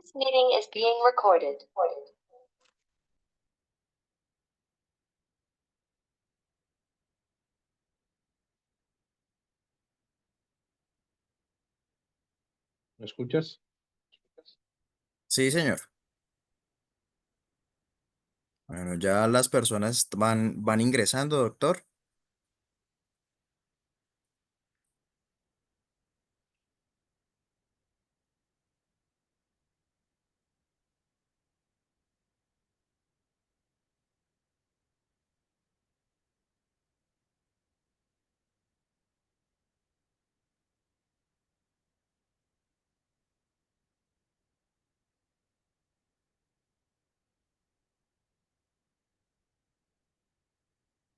This meeting is being recorded. ¿Me escuchas? Sí, señor. Bueno, ya las personas van ingresando, doctor.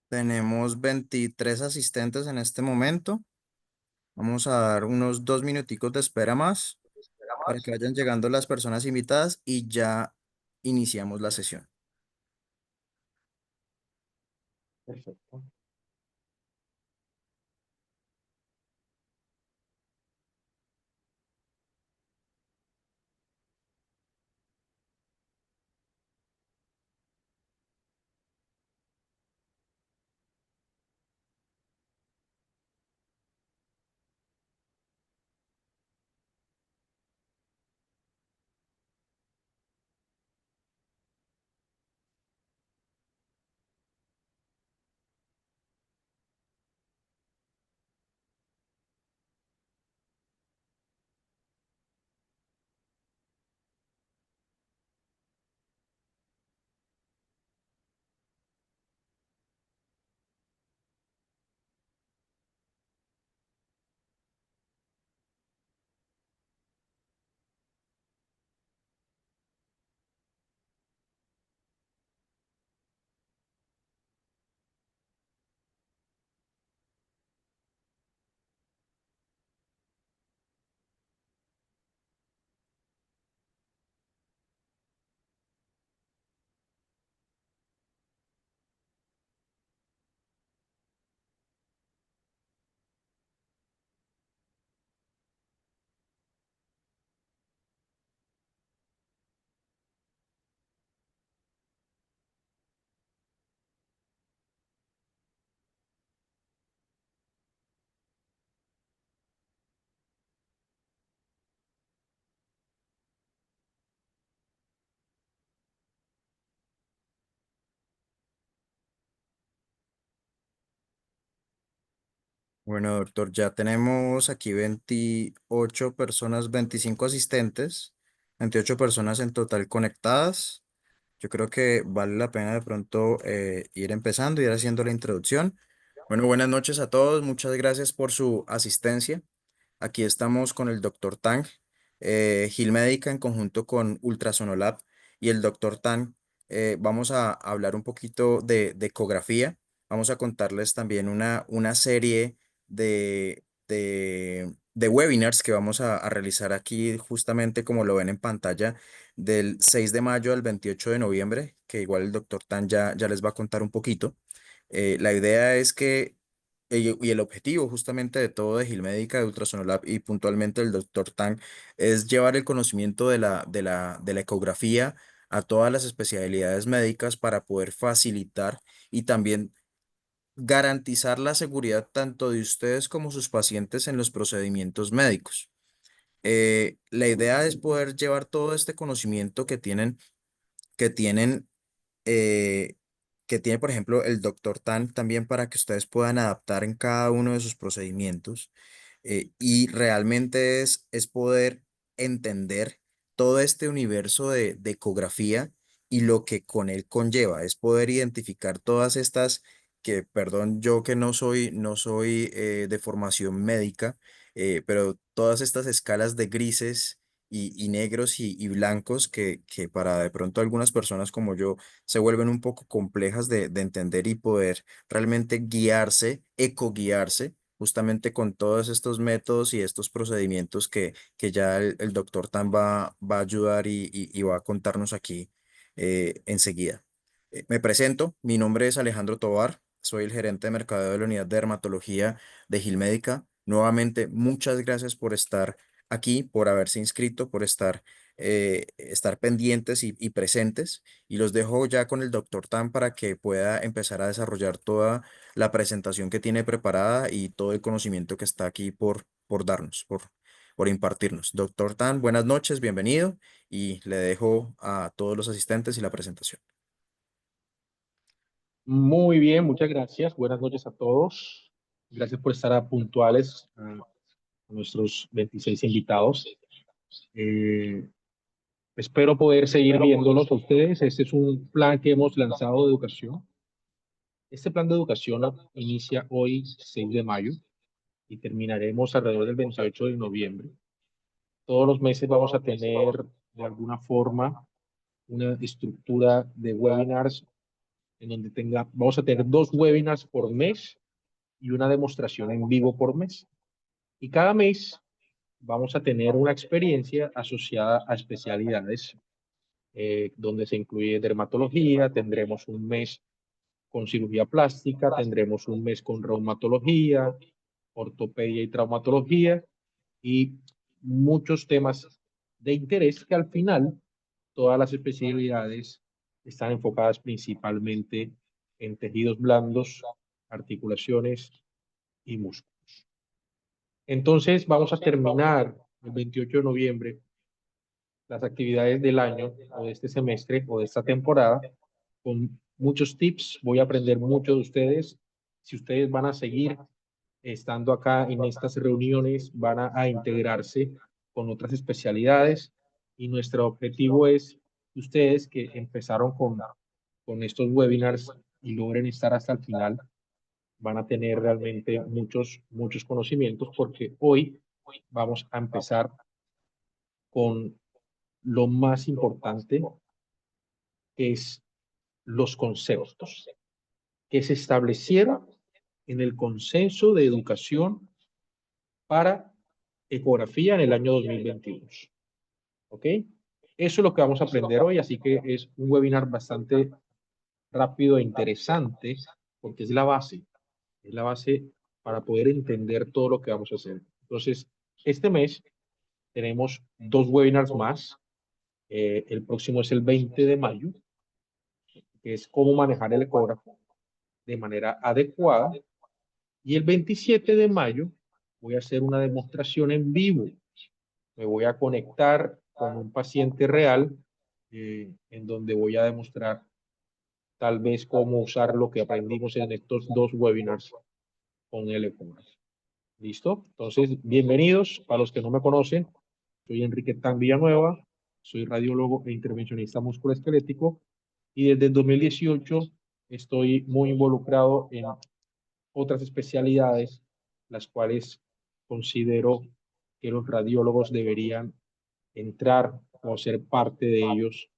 Tenemos 23 asistentes en este momento. Vamos a dar unos 2 minuticos de espera más para que vayan llegando las personas invitadas y ya iniciamos la sesión. Perfecto. Bueno, doctor, ya tenemos aquí 28 personas, 25 asistentes, 28 personas en total conectadas. Yo creo que vale la pena de pronto ir empezando, ir haciendo la introducción. Bueno, buenas noches a todos. Muchas gracias por su asistencia. Aquí estamos con el doctor Tang, Gil Médica en conjunto con Ultrasonolab y el doctor Tang. Vamos a hablar un poquito de ecografía. Vamos a contarles también una serie de webinars que vamos a realizar aquí, justamente como lo ven en pantalla, del 6 de mayo al 28 de noviembre, que igual el doctor Tan ya les va a contar un poquito. La idea es que, y el objetivo justamente de todo de Gilmédica, de Ultrasonolab y puntualmente del doctor Tan, es llevar el conocimiento de la ecografía a todas las especialidades médicas para poder facilitar y también garantizar la seguridad tanto de ustedes como sus pacientes en los procedimientos médicos. La idea es poder llevar todo este conocimiento que tienen, eh, que tiene, por ejemplo, el doctor Tan también para que ustedes puedan adaptar en cada uno de sus procedimientos. Y realmente es poder entender todo este universo de ecografía y lo que con él conlleva, es poder identificar todas estas, que, perdón, yo que no soy de formación médica, pero todas estas escalas de grises y negros y blancos que para de pronto algunas personas como yo se vuelven un poco complejas de entender y poder realmente guiarse, ecoguiarse justamente con todos estos métodos y estos procedimientos que ya el doctor Tan va a ayudar y va a contarnos aquí enseguida. Me presento, mi nombre es Alejandro Tovar, soy el gerente de mercadeo de la unidad de dermatología de Gilmédica. Nuevamente, muchas gracias por estar aquí, por haberse inscrito, por estar estar pendientes y presentes. Y los dejo ya con el doctor Tan para que pueda empezar a desarrollar toda la presentación que tiene preparada y todo el conocimiento que está aquí por darnos, por impartirnos. Doctor Tan, buenas noches, bienvenido y le dejo a todos los asistentes y la presentación. Muy bien, muchas gracias. Buenas noches a todos. Gracias por estar puntuales a nuestros 26 invitados. Eh, Espero poder seguir viéndolos a ustedes. Este es un plan que hemos lanzado de educación. Este plan de educación inicia hoy, 6 de mayo, y terminaremos alrededor del 28 de noviembre. Todos los meses vamos a tener, de alguna forma, una estructura de webinars en donde vamos a tener 2 webinars por mes y una demostración en vivo por mes. Y cada mes vamos a tener una experiencia asociada a especialidades, donde se incluye dermatología, tendremos un mes con cirugía plástica, tendremos un mes con reumatología, ortopedia y traumatología y muchos temas de interés que al final todas las especialidades están enfocadas principalmente en tejidos blandos, articulaciones y músculos. Entonces vamos a terminar el 28 de noviembre las actividades del año o de este semestre o de esta temporada con muchos tips. Voy a aprender mucho de ustedes. Si ustedes van a seguir estando acá en estas reuniones, van a integrarse con otras especialidades y nuestro objetivo es que ustedes que empezaron con estos webinars y logren estar hasta el final, van a tener realmente muchos conocimientos porque hoy vamos a empezar con lo más importante, que es los conceptos que se establecieron en el Consenso de Educación para Ecografía en el año 2022. ¿Ok? Eso es lo que vamos a aprender hoy, así que es un webinar bastante rápido e interesante porque es la base para poder entender todo lo que vamos a hacer. Entonces, este mes tenemos 2 webinars más. El próximo es el 20 de mayo, que es cómo manejar el ecógrafo de manera adecuada. Y el 27 de mayo voy a hacer una demostración en vivo. Me voy a conectar con un paciente real, en donde voy a demostrar tal vez cómo usar lo que aprendimos en estos 2 webinars con el ecógrafo. ¿Listo? Entonces, bienvenidos. Para los que no me conocen, soy Enrique Tan Villanueva, soy radiólogo e intervencionista musculoesquelético y desde el 2018 estoy muy involucrado en otras especialidades, las cuales considero que los radiólogos deberían entrar o ser parte de ellos,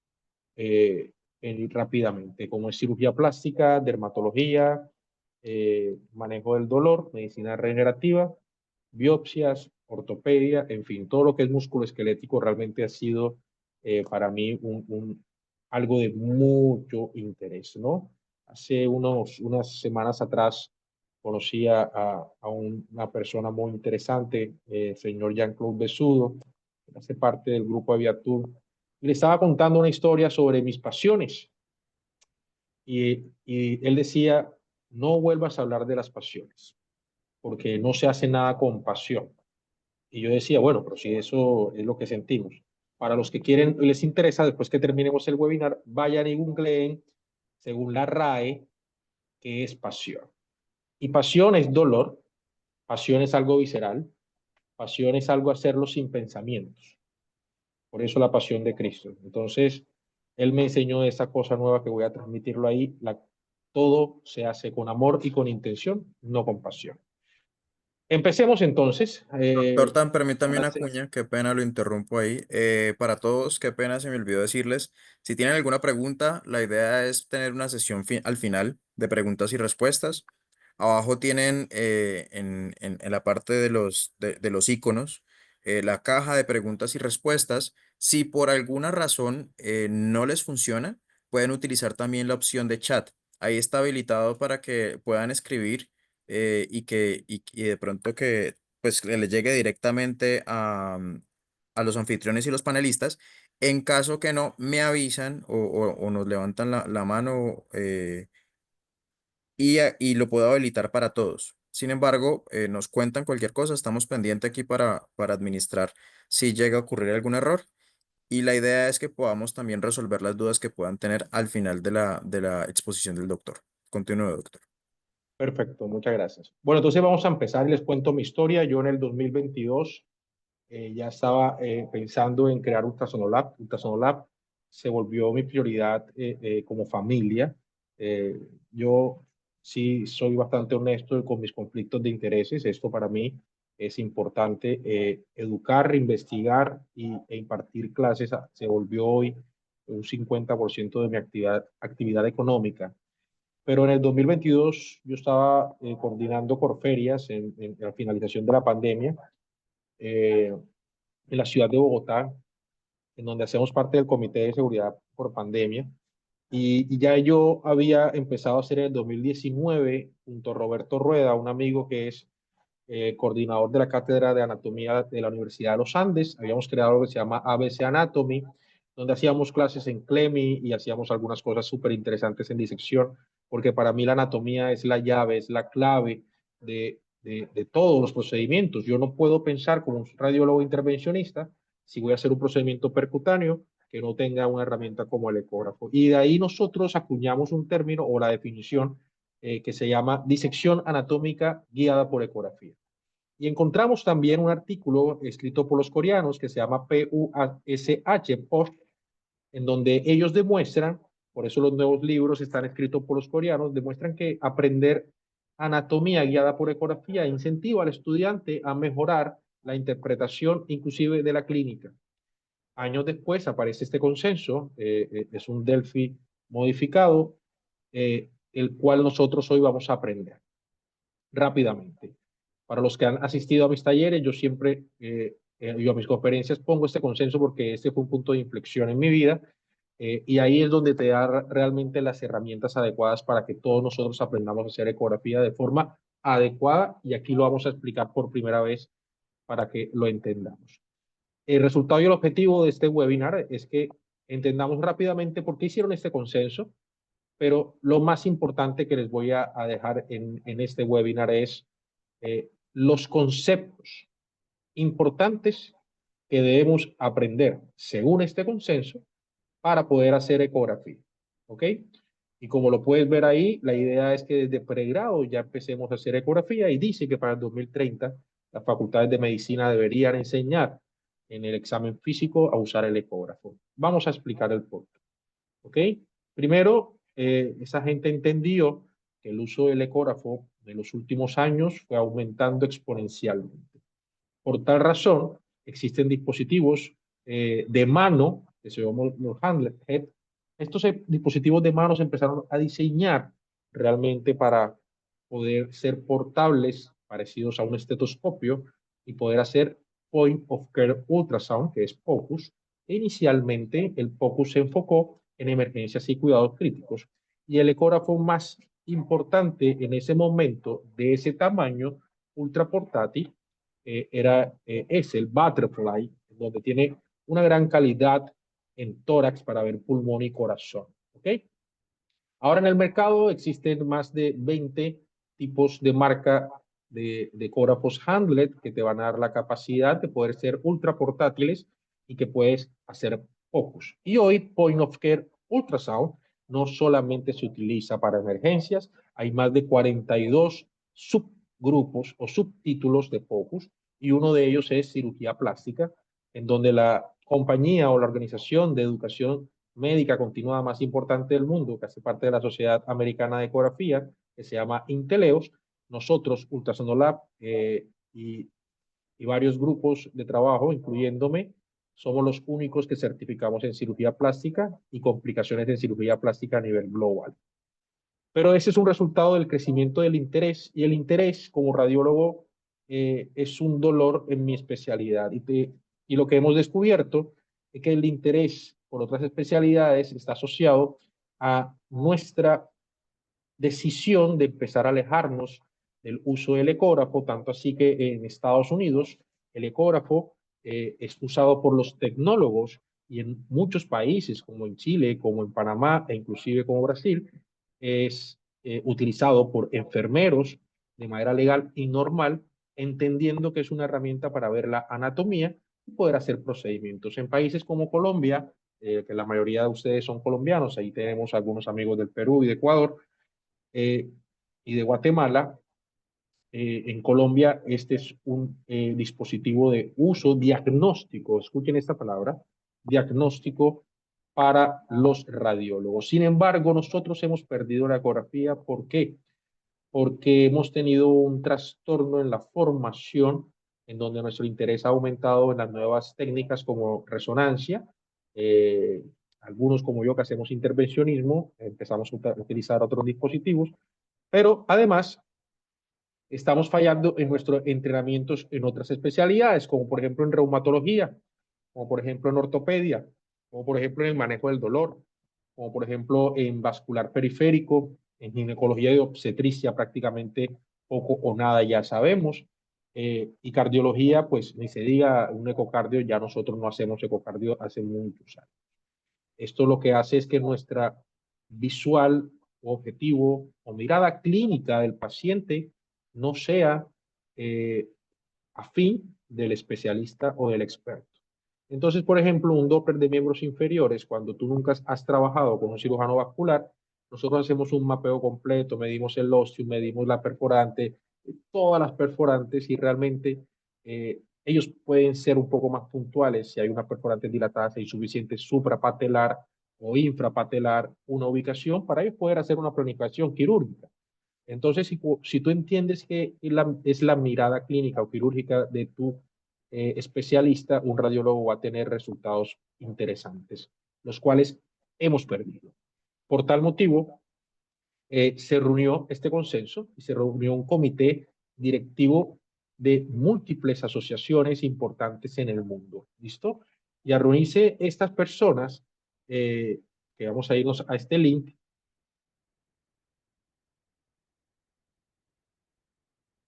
rápidamente, como es cirugía plástica, dermatología, manejo del dolor, medicina regenerativa, biopsias, ortopedia, en fin, todo lo que es músculo esquelético realmente ha sido, para mí algo de mucho interés, ¿no? Hace unas semanas atrás conocí a una persona muy interesante, el señor Jean-Claude Besudo, que hace parte del grupo Aviatur, y le estaba contando una historia sobre mis pasiones. Y él decía, no vuelvas a hablar de las pasiones, porque no se hace nada con pasión. Y yo decía, bueno, pero si eso es lo que sentimos. Para los que quieren y les interesa, después que terminemos el webinar, vayan y googleen, según la RAE, qué es pasión. Y pasión es dolor, pasión es algo visceral, pasión es algo hacerlo sin pensamientos. Por eso la pasión de Cristo. Entonces, Él me enseñó esa cosa nueva que voy a transmitirlo ahí. Todo se hace con amor y con intención, no con pasión. Empecemos entonces. Doctor Tan, permítame Para una hacer- cuña, qué pena lo interrumpo ahí. Para todos, qué pena se me olvidó decirles, si tienen alguna pregunta, la idea es tener una sesión al final de preguntas y respuestas. Abajo tienen en la parte de los iconos la caja de preguntas y respuestas. Si por alguna razón no les funciona, pueden utilizar también la opción de chat. Ahí está habilitado para que puedan escribir y de pronto que pues que le llegue directamente a los anfitriones y los panelistas. En caso que no, me avisan o nos levantan la mano y lo puedo habilitar para todos. Sin embargo, nos cuentan cualquier cosa, estamos pendientes aquí para administrar si llega a ocurrir algún error. Y la idea es que podamos también resolver las dudas que puedan tener al final de la exposición del doctor. Continúe, doctor. Perfecto, muchas gracias. Bueno, entonces vamos a empezar y les cuento mi historia. Yo en el 2022 ya estaba pensando en crear Ultrasonolab. Ultrasonolab se volvió mi prioridad como familia. Yo sí soy bastante honesto con mis conflictos de intereses. Esto para mí es importante. Educar, investigar e impartir clases se volvió hoy un 50% de mi actividad económica. Pero en el 2022 yo estaba coordinando Corferias en la finalización de la pandemia eh, en la ciudad de Bogotá, en donde hacemos parte del Comité de Seguridad por Pandemia. Y ya yo había empezado a hacer en el 2019, junto a Roberto Rueda, un amigo que es coordinador de la Cátedra de Anatomía de la Universidad de los Andes. Habíamos creado lo que se llama ABC Anatomy, donde hacíamos clases en CLEMI y hacíamos algunas cosas súper interesantes en disección, porque para mí la anatomía es la llave, es la clave de todos los procedimientos. Yo no puedo pensar como un radiólogo intervencionista si voy a hacer un procedimiento percutáneo que no tenga una herramienta como el ecógrafo. Y de ahí nosotros acuñamos un término o la definición que se llama disección anatómica guiada por ecografía. Y encontramos también un artículo escrito por los coreanos que se llama PUSH, en donde ellos demuestran, por eso los nuevos libros están escritos por los coreanos, demuestran que aprender anatomía guiada por ecografía incentiva al estudiante a mejorar la interpretación inclusive de la clínica. Años después aparece este consenso, es un Delphi modificado, el cual nosotros hoy vamos a aprender rápidamente. Para los que han asistido a mis talleres, yo siempre, yo a mis conferencias pongo este consenso porque este fue un punto de inflexión en mi vida y ahí es donde te da realmente las herramientas adecuadas para que todos nosotros aprendamos a hacer ecografía de forma adecuada y aquí lo vamos a explicar por primera vez para que lo entendamos. El resultado y el objetivo de este webinar es que entendamos rápidamente por qué hicieron este consenso, pero lo más importante que les voy a dejar en este webinar es los conceptos importantes que debemos aprender según este consenso para poder hacer ecografía. ¿Ok? Y como lo puedes ver ahí, la idea es que desde pregrado ya empecemos a hacer ecografía y dice que para el 2030 las facultades de medicina deberían enseñar en el examen físico a usar el ecógrafo. Vamos a explicar el por qué. ¿Ok? Primero, esa gente entendió que el uso del ecógrafo de los últimos años fue aumentando exponencialmente. Por tal razón, existen dispositivos de mano, que se llaman los handheld. Estos dispositivos de mano se empezaron a diseñar realmente para poder ser portables, parecidos a un estetoscopio, y poder hacer point of care ultrasound, que es POCUS. Inicialmente, el POCUS se enfocó en emergencias y cuidados críticos, y el ecógrafo más importante en ese momento, de ese tamaño, ultra portátil, es el Butterfly, donde tiene una gran calidad en tórax para ver pulmón y corazón. ¿Ok? Ahora en el mercado existen más de 20 tipos de marca de ecógrafos handled que te van a dar la capacidad de poder ser ultra portátiles y que puedes hacer focus. Y hoy Point of Care Ultrasound no solamente se utiliza para emergencias, hay más de 42 subgrupos o subtítulos de focus y uno de ellos es cirugía plástica, en donde la compañía o la organización de educación médica continuada más importante del mundo, que hace parte de la Sociedad Americana de Ecografía, que se llama Inteleos, nosotros, Ultrasonolab y varios grupos de trabajo, incluyéndome, somos los únicos que certificamos en cirugía plástica y complicaciones de cirugía plástica a nivel global. Pero ese es un resultado del crecimiento del interés, y el interés como radiólogo es un dolor en mi especialidad. Y lo que hemos descubierto es que el interés por otras especialidades está asociado a nuestra decisión de empezar a alejarnos del uso del ecógrafo, tanto así que en Estados Unidos el ecógrafo es usado por los tecnólogos y en muchos países, como en Chile, como en Panamá e inclusive como Brasil, es utilizado por enfermeros de manera legal y normal, entendiendo que es una herramienta para ver la anatomía y poder hacer procedimientos. En países como Colombia, que la mayoría de ustedes son colombianos, ahí tenemos algunos amigos del Perú y de Ecuador eh, y de Guatemala. En Colombia, este es un dispositivo de uso diagnóstico, escuchen esta palabra, diagnóstico para los radiólogos. Sin embargo, nosotros hemos perdido la ecografía. ¿Por qué? Porque hemos tenido un trastorno en la formación, en donde nuestro interés ha aumentado en las nuevas técnicas como resonancia. Eh, Algunos como yo que hacemos intervencionismo, empezamos a utilizar otros dispositivos, pero además estamos fallando en nuestros entrenamientos en otras especialidades, como por ejemplo en reumatología, como por ejemplo en ortopedia, como por ejemplo en el manejo del dolor, como por ejemplo en vascular periférico, en ginecología y obstetricia prácticamente poco o nada ya sabemos. Y cardiología, pues ni se diga un ecocardio, ya nosotros no hacemos ecocardio hace muchos años. Esto lo que hace es que nuestra visual o objetivo o mirada clínica del paciente no sea eh, afín del especialista o del experto. Entonces, por ejemplo, un Doppler de miembros inferiores, cuando tú nunca has trabajado con un cirujano vascular, nosotros hacemos un mapeo completo, medimos el ostium, medimos la perforante, todas las perforantes y realmente ellos pueden ser un poco más puntuales si hay una perforante dilatada, si hay suficiente suprapatelar o infrapatelar, una ubicación para ellos poder hacer una planificación quirúrgica. Entonces, si tú entiendes que es la mirada clínica o quirúrgica de tu especialista, un radiólogo va a tener resultados interesantes, los cuales hemos perdido. Por tal motivo, se reunió este consenso y se reunió un comité directivo de múltiples asociaciones importantes en el mundo. ¿Listo? Y a reunirse estas personas, que vamos a irnos a este link,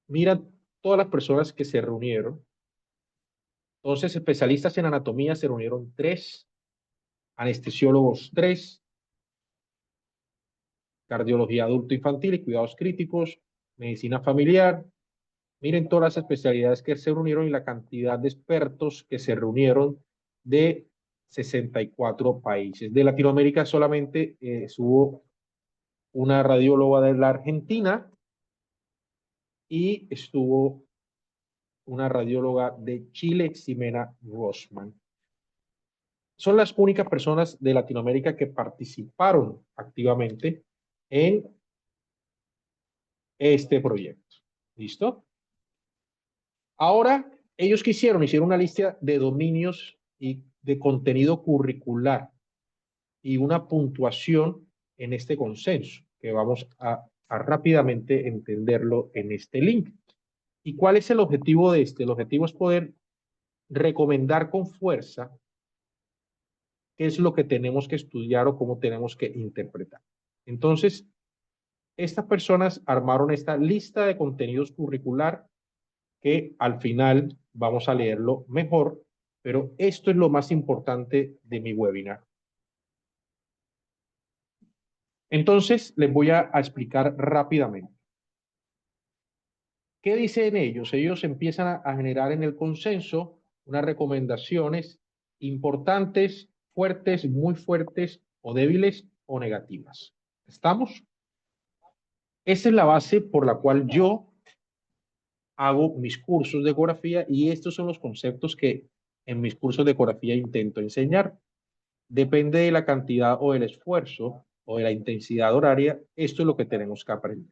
mira todas las personas que se reunieron. Entonces, especialistas en anatomía se reunieron 3, anestesiólogos 3, cardiología adulto infantil y cuidados críticos, medicina familiar. Miren todas las especialidades que se reunieron y la cantidad de expertos que se reunieron de 64 países. De Latinoamérica solamente hubo una radióloga de la Argentina y estuvo una radióloga de Chile, Ximena Rosman. Son las únicas personas de Latinoamérica que participaron activamente en este proyecto. ¿Listo? Ahora, ellos hicieron una lista de dominios y de contenido curricular y una puntuación en este consenso, que vamos a rápidamente entenderlo en este link. ¿Y cuál es el objetivo de este? El objetivo es poder recomendar con fuerza qué es lo que tenemos que estudiar o cómo tenemos que interpretar. Entonces, estas personas armaron esta lista de contenidos curricular que al final vamos a leerlo mejor, pero esto es lo más importante de mi webinar. Entonces, les voy a explicar rápidamente. ¿Qué dicen ellos? Ellos empiezan a generar en el consenso unas recomendaciones importantes, fuertes, muy fuertes, o débiles o negativas. ¿Estamos? Esa es la base por la cual yo hago mis cursos de ecografía y estos son los conceptos que en mis cursos de ecografía intento enseñar. Depende de la cantidad o del esfuerzo o de la intensidad horaria, esto es lo que tenemos que aprender.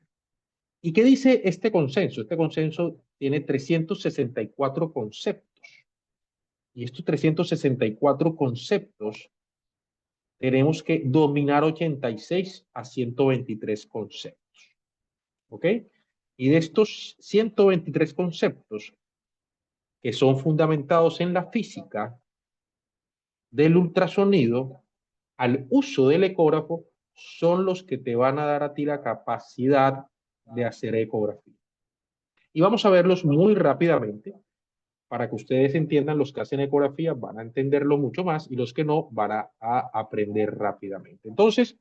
¿Y qué dice este consenso? Este consenso tiene 364 conceptos. Y estos 364 conceptos tenemos que dominar 86 a 123 conceptos. ¿Ok? Y de estos 123 conceptos que son fundamentados en la física del ultrasonido, al uso del ecógrafo, son los que te van a dar a ti la capacidad de hacer ecografía. Y vamos a verlos muy rápidamente. para que ustedes entiendan, los que hacen ecografía van a entenderlo mucho más y los que no van a aprender rápidamente. Entonces,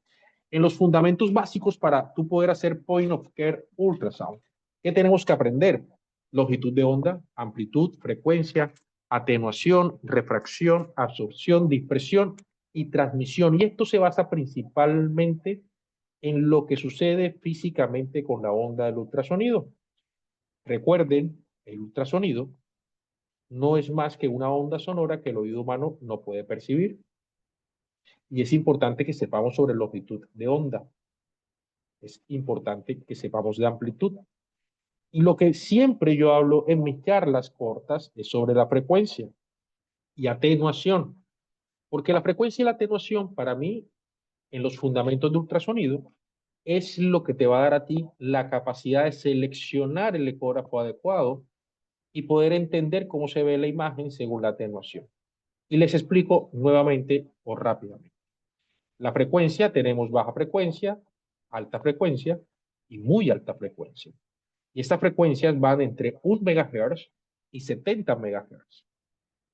en los fundamentos básicos para tú poder hacer point of care ultrasound, ¿qué tenemos que aprender? Longitud de onda, amplitud, frecuencia, atenuación, refracción, absorción, dispersión y transmisión. Y esto se basa principalmente en lo que sucede físicamente con la onda del ultrasonido. Recuerden, el ultrasonido no es más que una onda sonora que el oído humano no puede percibir. Y es importante que sepamos sobre longitud de onda. Es importante que sepamos de amplitud. Y lo que siempre yo hablo en mis charlas cortas es sobre la frecuencia y atenuación. Porque la frecuencia y la atenuación, para mí, en los fundamentos de ultrasonido, es lo que te va a dar a ti la capacidad de seleccionar el ecógrafo adecuado y poder entender cómo se ve la imagen según la atenuación. Y les explico nuevamente o rápidamente. La frecuencia, tenemos baja frecuencia, alta frecuencia y muy alta frecuencia. Y estas frecuencias van entre 1 MHz y 70 MHz.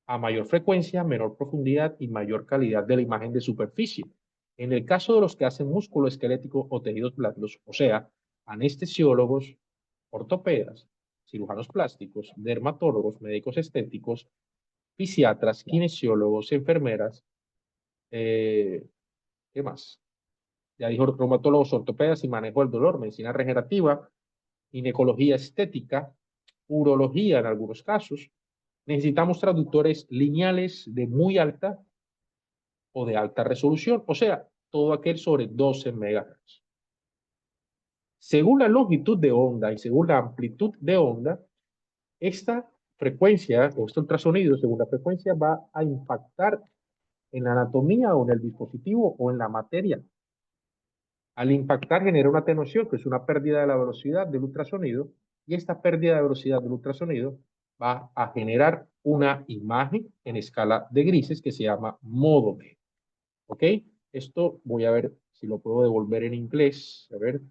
A mayor frecuencia, menor profundidad y mayor calidad de la imagen de superficie. En el caso de los que hacen músculo esquelético o tejidos blandos, o sea, anestesiólogos, ortopedas, cirujanos plásticos, dermatólogos, médicos estéticos, fisiatras, kinesiólogos, enfermeras, ¿qué más? Ya dijo reumatólogos, ortopedas y manejo del dolor, medicina regenerativa, ginecología estética, urología en algunos casos. Necesitamos traductores lineales de muy alta o de alta resolución, o sea, todo aquel sobre 12 MHz. Según la longitud de onda y según la amplitud de onda, esta frecuencia o este ultrasonido, según la frecuencia, va a impactar en la anatomía o en el dispositivo o en la materia. Al impactar genera una atenuación, que es una pérdida de la velocidad del ultrasonido, y esta pérdida de velocidad del ultrasonido va a generar una imagen en escala de grises que se llama modo B. ¿Ok? Esto voy a ver si lo puedo devolver en inglés. A ver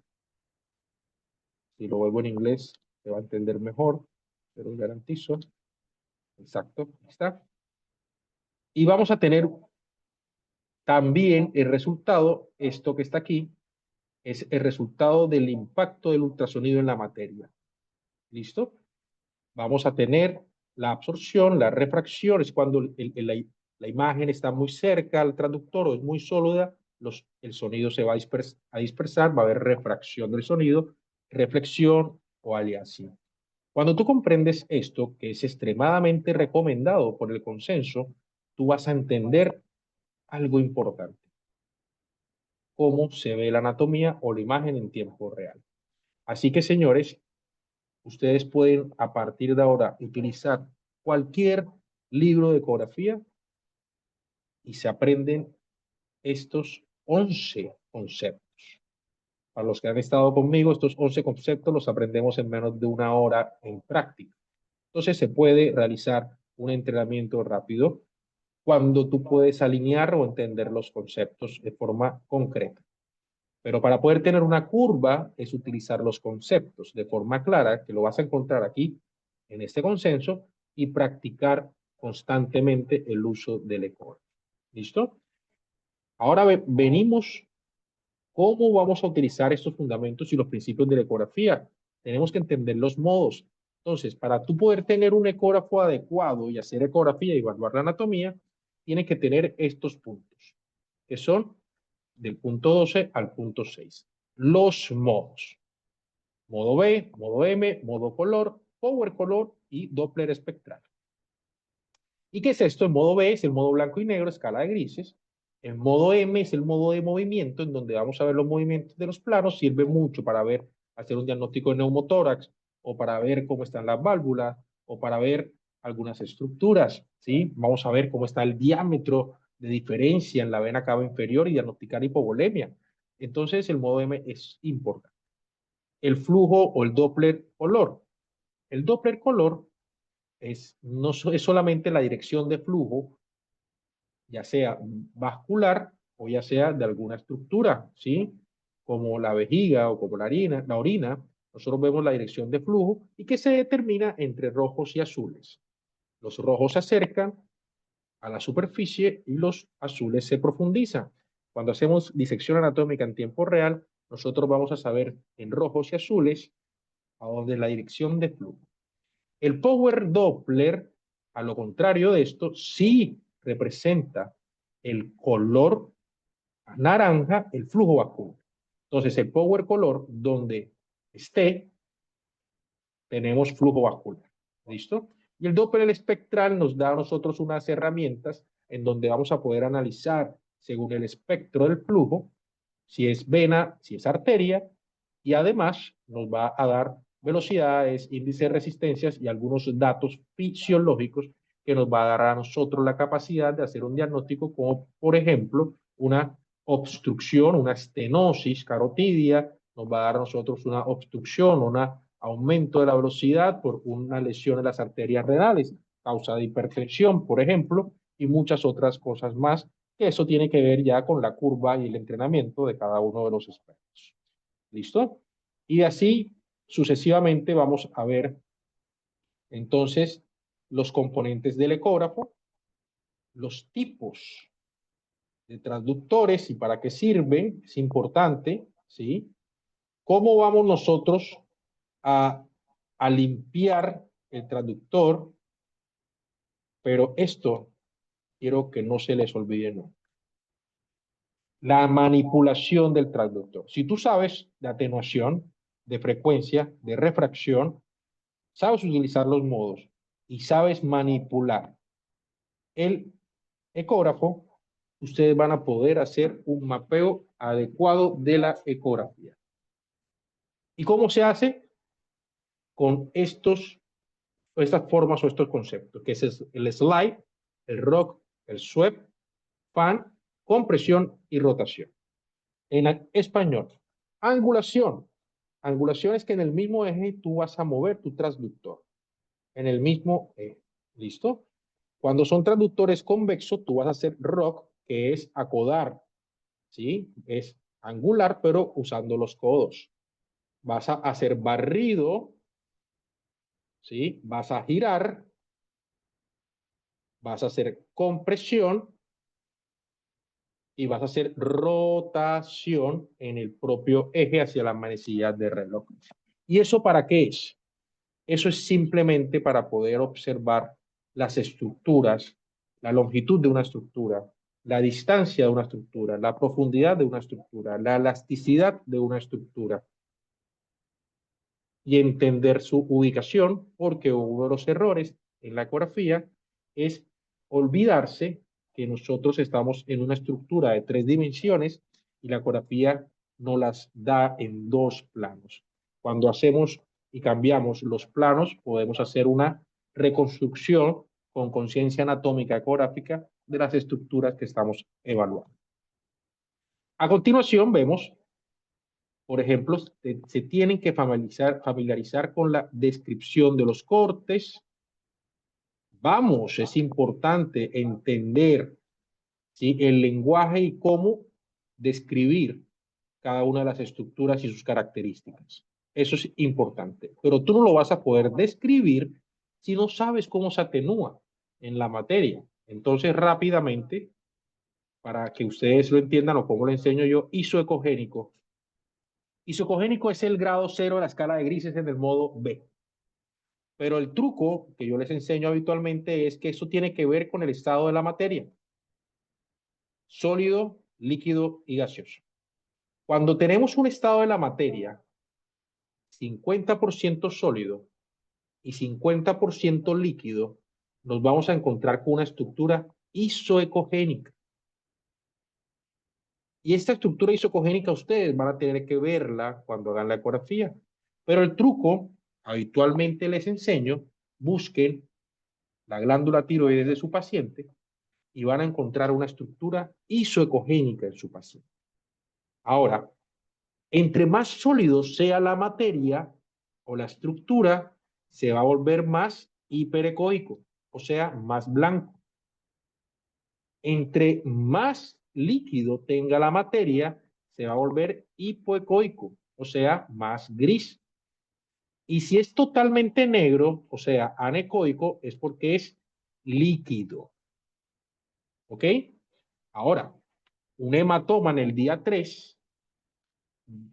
si lo vuelvo en inglés, se va a entender mejor, pero garantizo. Exacto, ahí está. Y vamos a tener también el resultado, esto que está aquí, es el resultado del impacto del ultrasonido en la materia. ¿Listo? Vamos a tener la absorción, la refracción, es cuando la imagen está muy cerca al traductor o es muy sólida, el sonido se va a dispersar, va a haber refracción del sonido, reflexión o aleación. Cuando tú comprendes esto, que es extremadamente recomendado por el consenso, tú vas a entender algo importante, cómo se ve la anatomía o la imagen en tiempo real. Así que, señores, ustedes pueden a partir de ahora utilizar cualquier libro de ecografía y se aprenden estos 11 conceptos. Para los que han estado conmigo, estos 11 conceptos los aprendemos en menos de una hora en práctica. Entonces se puede realizar un entrenamiento rápido cuando tú puedes alinear o entender los conceptos de forma concreta. Pero para poder tener una curva es utilizar los conceptos de forma clara, que lo vas a encontrar aquí en este consenso, y practicar constantemente el uso del ecografía. ¿Listo? Ahora venimos, ¿cómo vamos a utilizar estos fundamentos y los principios de la ecografía? Tenemos que entender los modos. Entonces, para tú poder tener un ecógrafo adecuado y hacer ecografía y evaluar la anatomía, tienes que tener estos puntos, que son del punto 12 al punto 6. Los modos. Modo B, modo M, modo color, power color y Doppler espectral. ¿Y qué es esto? El modo B es el modo blanco y negro, escala de grises. El modo M es el modo de movimiento, en donde vamos a ver los movimientos de los planos. Sirve mucho para ver, hacer un diagnóstico de neumotórax, o para ver cómo están las válvulas, o para ver algunas estructuras, ¿sí? Vamos a ver cómo está el diámetro de diferencia en la vena cava inferior y diagnosticar hipovolemia. Entonces, el modo M es importante. El flujo o el Doppler color. El Doppler color no es solamente la dirección de flujo, ya sea vascular o ya sea de alguna estructura, ¿sí? Como la vejiga o como la orina, nosotros vemos la dirección de flujo y que se determina entre rojos y azules. Los rojos se acercan a la superficie y los azules se profundizan. Cuando hacemos disección anatómica en tiempo real, nosotros vamos a saber en rojos y azules a dónde es la dirección de flujo. El Power Doppler, a lo contrario de esto, sí representa el color naranja, el flujo vacuno. Entonces, el Power Color, donde esté, tenemos flujo vascular. ¿Listo? Y el Doppler espectral nos da a nosotros unas herramientas en donde vamos a poder analizar, según el espectro del flujo, si es vena, si es arteria, y además nos va a dar velocidades, índices de resistencias y algunos datos fisiológicos que nos va a dar a nosotros la capacidad de hacer un diagnóstico como, por ejemplo, una obstrucción, una estenosis carotidia, nos va a dar a nosotros una obstrucción, un aumento de la velocidad por una lesión en las arterias renales, causa de hipertensión, por ejemplo, y muchas otras cosas más, que eso tiene que ver ya con la curva y el entrenamiento de cada uno de los expertos. ¿Listo? Y así sucesivamente vamos a ver entonces los componentes del ecógrafo, los tipos de transductores y para qué sirven, es importante, ¿sí? ¿Cómo vamos nosotros a limpiar el transductor? Pero esto quiero que no se les olvide nunca. La manipulación del transductor. Si tú sabes de atenuación, de frecuencia, de refracción, sabes utilizar los modos y sabes manipular el ecógrafo, ustedes van a poder hacer un mapeo adecuado de la ecografía. ¿Y cómo se hace? Con estas formas o estos conceptos, que es el slide, el rock, el sweep, fan, compresión y rotación. En español, angulación. Angulación es que en el mismo eje tú vas a mover tu transductor. En el mismo eje. ¿Listo? Cuando son transductores convexos, tú vas a hacer rock, que es acodar. ¿Sí? Es angular, pero usando los codos. Vas a hacer barrido. ¿Sí? Vas a girar. Vas a hacer compresión. Y vas a hacer rotación en el propio eje hacia la manecilla de reloj. ¿Y eso para qué es? Eso es simplemente para poder observar las estructuras, la longitud de una estructura, la distancia de una estructura, la profundidad de una estructura, la elasticidad de una estructura y entender su ubicación, porque uno de los errores en la ecografía es olvidarse que nosotros estamos en una estructura de 3 dimensiones y la ecografía no las da en 2 planos. Cuando hacemos y cambiamos los planos, podemos hacer una reconstrucción con conciencia anatómica ecográfica de las estructuras que estamos evaluando. A continuación vemos, por ejemplo, se tienen que familiarizar con la descripción de los cortes. Vamos, es importante entender, ¿sí?, el lenguaje y cómo describir cada una de las estructuras y sus características. Eso es importante. Pero tú no lo vas a poder describir si no sabes cómo se atenúa en la materia. Entonces, rápidamente, para que ustedes lo entiendan o cómo lo enseño yo, isoecogénico. Isocogénico es el grado 0 de la escala de grises en el modo B. Pero el truco que yo les enseño habitualmente es que eso tiene que ver con el estado de la materia. Sólido, líquido y gaseoso. Cuando tenemos un estado de la materia 50% sólido y 50% líquido, nos vamos a encontrar con una estructura isoecogénica. Y esta estructura isocogénica ustedes van a tener que verla cuando hagan la ecografía. Pero el truco, habitualmente les enseño, busquen la glándula tiroides de su paciente y van a encontrar una estructura isoecogénica en su paciente. Ahora, entre más sólido sea la materia o la estructura, se va a volver más hiperecoico, o sea, más blanco. Entre más líquido tenga la materia, se va a volver hipoecoico, o sea, más gris. Y si es totalmente negro, o sea, anecoico, es porque es líquido. ¿Ok? Ahora, un hematoma en el día 3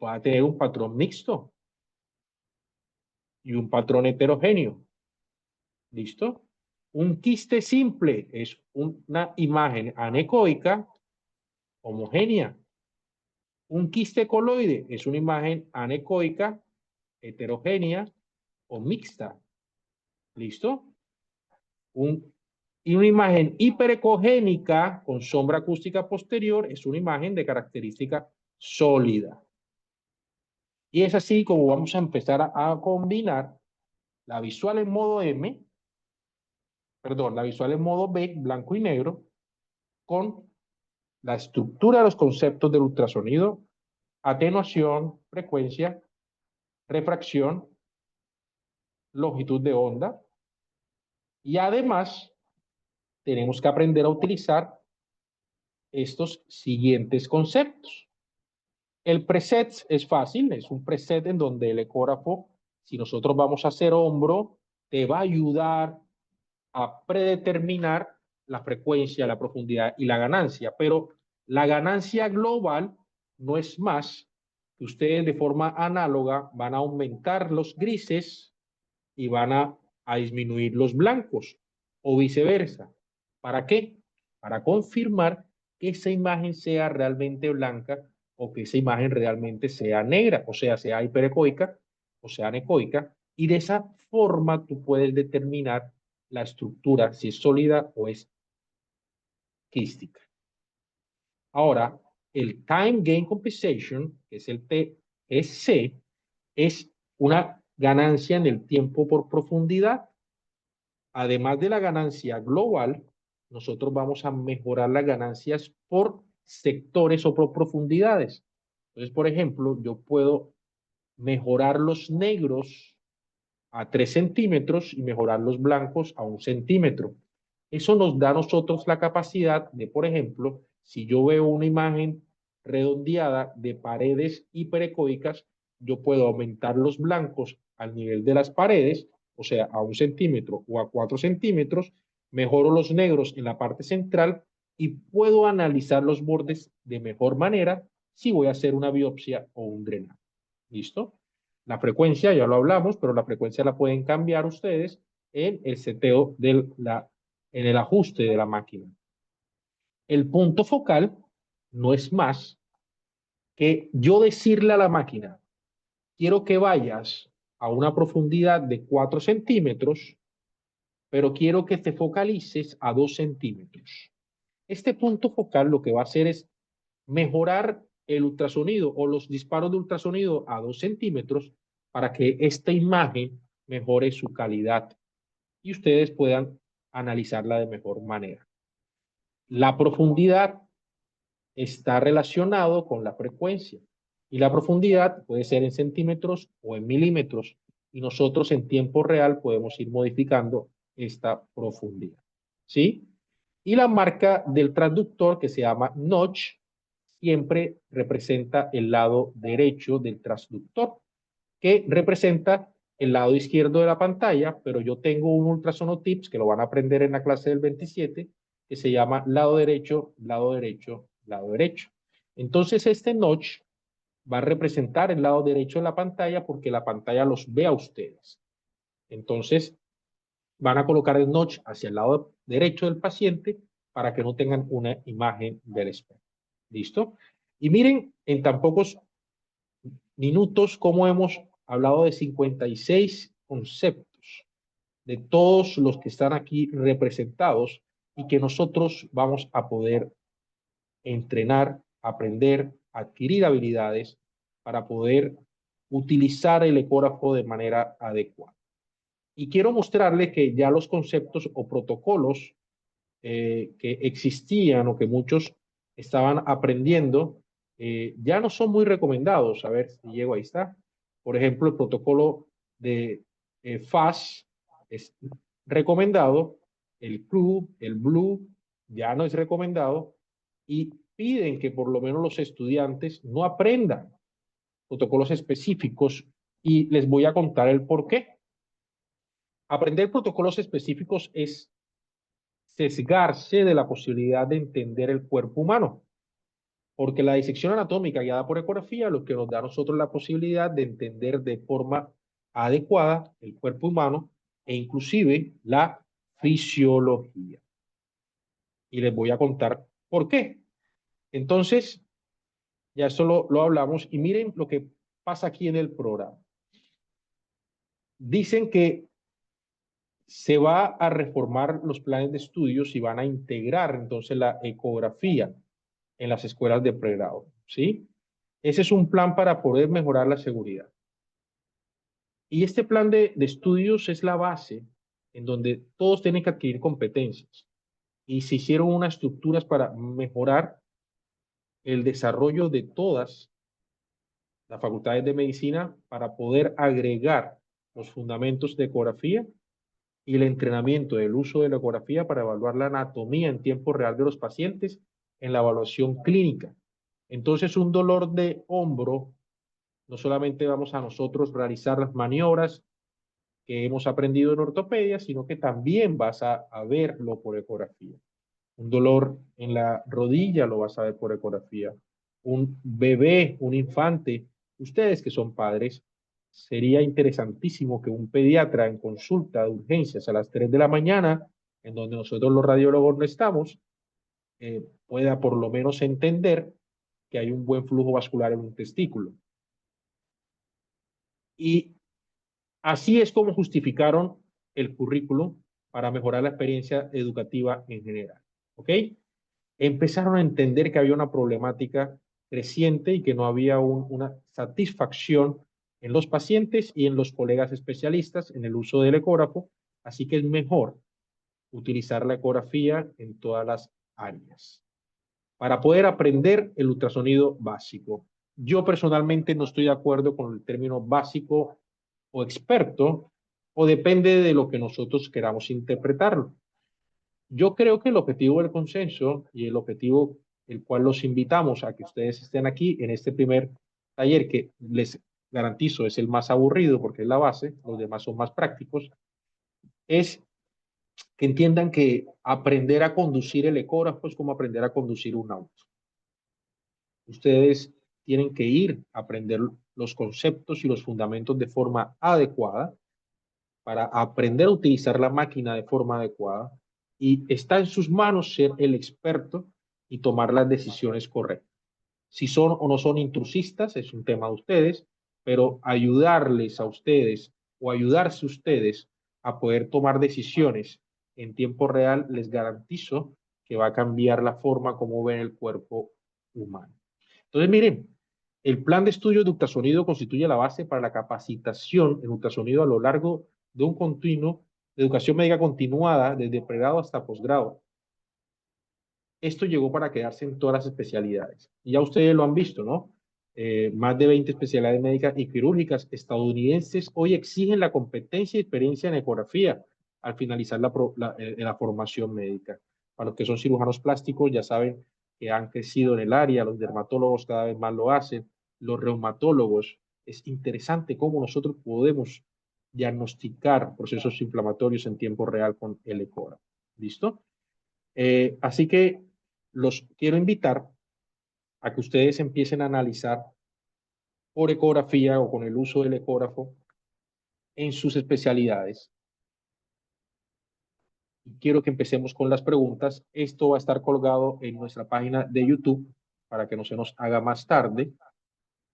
va a tener un patrón mixto y un patrón heterogéneo. ¿Listo? Un quiste simple es una imagen anecoica homogénea. Un quiste coloide es una imagen anecoica, heterogénea o mixta. ¿Listo? Y una imagen hiperecogénica con sombra acústica posterior es una imagen de característica sólida. Y es así como vamos a empezar a combinar la visual en modo M, perdón, la visual en modo B, blanco y negro, con la estructura de los conceptos del ultrasonido, atenuación, frecuencia, refracción, longitud de onda, y además tenemos que aprender a utilizar estos siguientes conceptos. El preset es fácil, es un preset en donde el ecógrafo, si nosotros vamos a hacer hombro, te va a ayudar a predeterminar la frecuencia, la profundidad y la ganancia, pero la ganancia global no es más que ustedes de forma análoga van a aumentar los grises y van a disminuir los blancos o viceversa. ¿Para qué? Para confirmar que esa imagen sea realmente blanca o que esa imagen realmente sea negra, o sea hiperecoica o sea anecoica, y de esa forma tú puedes determinar la estructura, si es sólida o es quística. Ahora, el Time Gain Compensation, que es el TSC, es una ganancia en el tiempo por profundidad. Además de la ganancia global, nosotros vamos a mejorar las ganancias por sectores o por profundidades. Entonces, por ejemplo, yo puedo mejorar los negros a 3 centímetros y mejorar los blancos a 1 centímetro. Eso nos da a nosotros la capacidad de, por ejemplo, si yo veo una imagen redondeada de paredes hiperecoicas, yo puedo aumentar los blancos al nivel de las paredes, o sea, a 1 centímetro o a 4 centímetros, mejoro los negros en la parte central y puedo analizar los bordes de mejor manera si voy a hacer una biopsia o un drenaje. ¿Listo? La frecuencia, ya lo hablamos, pero la frecuencia la pueden cambiar ustedes en el seteo en el ajuste de la máquina. El punto focal no es más que yo decirle a la máquina, quiero que vayas a una profundidad de 4 centímetros, pero quiero que te focalices a 2 centímetros. Este punto focal lo que va a hacer es mejorar el ultrasonido o los disparos de ultrasonido a 2 centímetros para que esta imagen mejore su calidad y ustedes puedan analizarla de mejor manera. La profundidad está relacionado con la frecuencia y la profundidad puede ser en centímetros o en milímetros y nosotros en tiempo real podemos ir modificando esta profundidad. ¿Sí? Y la marca del transductor que se llama notch siempre representa el lado derecho del transductor, que representa el lado izquierdo de la pantalla, pero yo tengo un ultrasono tips que lo van a aprender en la clase del 27, que se llama lado derecho, lado derecho, lado derecho. Entonces este notch va a representar el lado derecho de la pantalla porque la pantalla los ve a ustedes. Entonces van a colocar el notch hacia el lado derecho del paciente para que no tengan una imagen del espejo. ¿Listo? Y miren en tan pocos minutos cómo hemos hablado de 56 conceptos, de todos los que están aquí representados y que nosotros vamos a poder entrenar, aprender, adquirir habilidades para poder utilizar el ecógrafo de manera adecuada. Y quiero mostrarle que ya los conceptos o protocolos que existían o que muchos estaban aprendiendo ya no son muy recomendados. A ver si llego, ahí está. Por ejemplo, el protocolo de FAS es recomendado, el CLU, el BLUE ya no es recomendado y piden que por lo menos los estudiantes no aprendan protocolos específicos y les voy a contar el por qué. Aprender protocolos específicos es sesgarse de la posibilidad de entender el cuerpo humano, porque la disección anatómica guiada por ecografía lo que nos da a nosotros la posibilidad de entender de forma adecuada el cuerpo humano e inclusive la fisiología. Y les voy a contar por qué. Entonces, ya esto lo hablamos y miren lo que pasa aquí en el programa. Dicen que se va a reformar los planes de estudios y van a integrar entonces la ecografía en las escuelas de pregrado, ¿sí? Ese es un plan para poder mejorar la seguridad. Y este plan de estudios es la base en donde todos tienen que adquirir competencias. Y se hicieron unas estructuras para mejorar el desarrollo de todas las facultades de medicina para poder agregar los fundamentos de ecografía y el entrenamiento del uso de la ecografía para evaluar la anatomía en tiempo real de los pacientes en la evaluación clínica. Entonces, un dolor de hombro, no solamente vamos a nosotros realizar las maniobras que hemos aprendido en ortopedia, sino que también vas a verlo por ecografía. Un dolor en la rodilla lo vas a ver por ecografía. Un bebé, un infante, ustedes que son padres, sería interesantísimo que un pediatra en consulta de urgencias a las 3 de la mañana, en donde nosotros los radiólogos no estamos, pueda por lo menos entender que hay un buen flujo vascular en un testículo. Y así es como justificaron el currículum para mejorar la experiencia educativa en general. ¿Ok? Empezaron a entender que había una problemática creciente y que no había una satisfacción en los pacientes y en los colegas especialistas en el uso del ecógrafo, así que es mejor utilizar la ecografía en todas las áreas para poder aprender el ultrasonido básico. Yo personalmente no estoy de acuerdo con el término básico o experto, o depende de lo que nosotros queramos interpretarlo. Yo creo que el objetivo del consenso y el objetivo el cual los invitamos a que ustedes estén aquí en este primer taller, que les garantizo es el más aburrido porque es la base, los demás son más prácticos, es que entiendan que aprender a conducir el ecógrafo es como aprender a conducir un auto. Ustedes tienen que ir a aprender los conceptos y los fundamentos de forma adecuada para aprender a utilizar la máquina de forma adecuada, y está en sus manos ser el experto y tomar las decisiones correctas. Si son o no son intrusistas es un tema de ustedes, pero ayudarles a ustedes o ayudarse ustedes a poder tomar decisiones en tiempo real, les garantizo que va a cambiar la forma como ven el cuerpo humano. Entonces, miren, el plan de estudio de ultrasonido constituye la base para la capacitación en ultrasonido a lo largo de un continuo de educación médica continuada desde pregrado hasta posgrado. Esto llegó para quedarse en todas las especialidades. Y ya ustedes lo han visto, ¿no? Más de 20 especialidades médicas y quirúrgicas estadounidenses hoy exigen la competencia y experiencia en ecografía al finalizar la formación médica. Para los que son cirujanos plásticos ya saben que han crecido en el área, los dermatólogos cada vez más lo hacen, los reumatólogos. Es interesante cómo nosotros podemos diagnosticar procesos inflamatorios en tiempo real con el ecógrafo. ¿Listo? Así que los quiero invitar a que ustedes empiecen a analizar por ecografía o con el uso del ecógrafo en sus especialidades. Y quiero que empecemos con las preguntas. Esto va a estar colgado en nuestra página de YouTube para que no se nos haga más tarde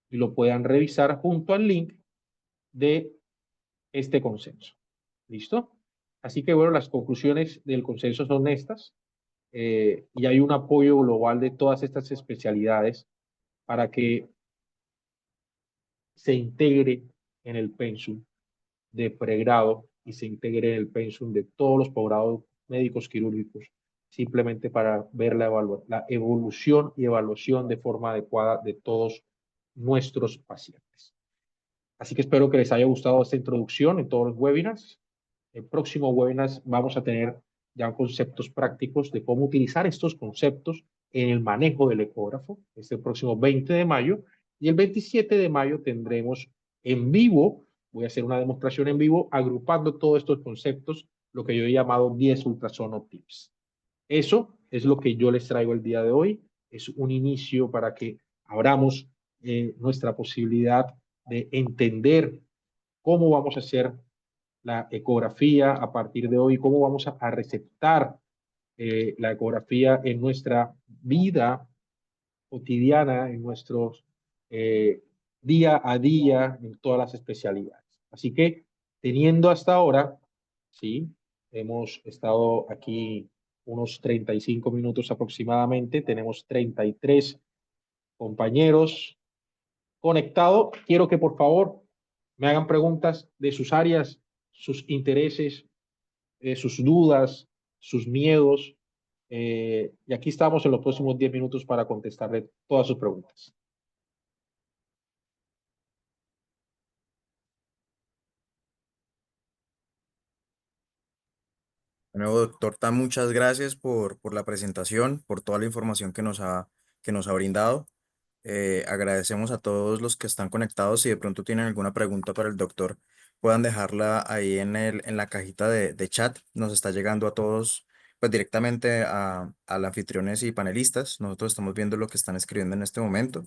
y lo puedan revisar junto al link de este consenso. ¿Listo? Así que bueno, las conclusiones del consenso son estas. Y hay un apoyo global de todas estas especialidades para que se integre en el pensum de pregrado y se integre en el pensum de todos los posgrados médicos quirúrgicos, simplemente para ver la evolución y evaluación de forma adecuada de todos nuestros pacientes. Así que espero que les haya gustado esta introducción en todos los webinars. El próximo webinar vamos a tener ya conceptos prácticos de cómo utilizar estos conceptos en el manejo del ecógrafo, este próximo 20 de mayo, y el 27 de mayo tendremos en vivo, voy a hacer una demostración en vivo, agrupando todos estos conceptos, lo que yo he llamado 10 ultrasono tips. Eso es lo que yo les traigo el día de hoy. Es un inicio para que abramos nuestra posibilidad de entender cómo vamos a hacer la ecografía a partir de hoy, cómo vamos a receptar la ecografía en nuestra vida cotidiana, en nuestros día a día, en todas las especialidades. Así que, teniendo hasta ahora, sí, hemos estado aquí unos 35 minutos aproximadamente, tenemos 33 compañeros conectados. Quiero que por favor me hagan preguntas de sus áreas, sus intereses, sus dudas, sus miedos. Y aquí estamos en los próximos 10 minutos para contestarle todas sus preguntas. Bueno, doctor Tan, muchas gracias por la presentación, por toda la información que nos ha brindado. Agradecemos a todos los que están conectados. Si de pronto tienen alguna pregunta para el doctor, puedan dejarla ahí en la cajita de chat. Nos está llegando a todos, pues directamente a los anfitriones y panelistas. Nosotros estamos viendo lo que están escribiendo en este momento.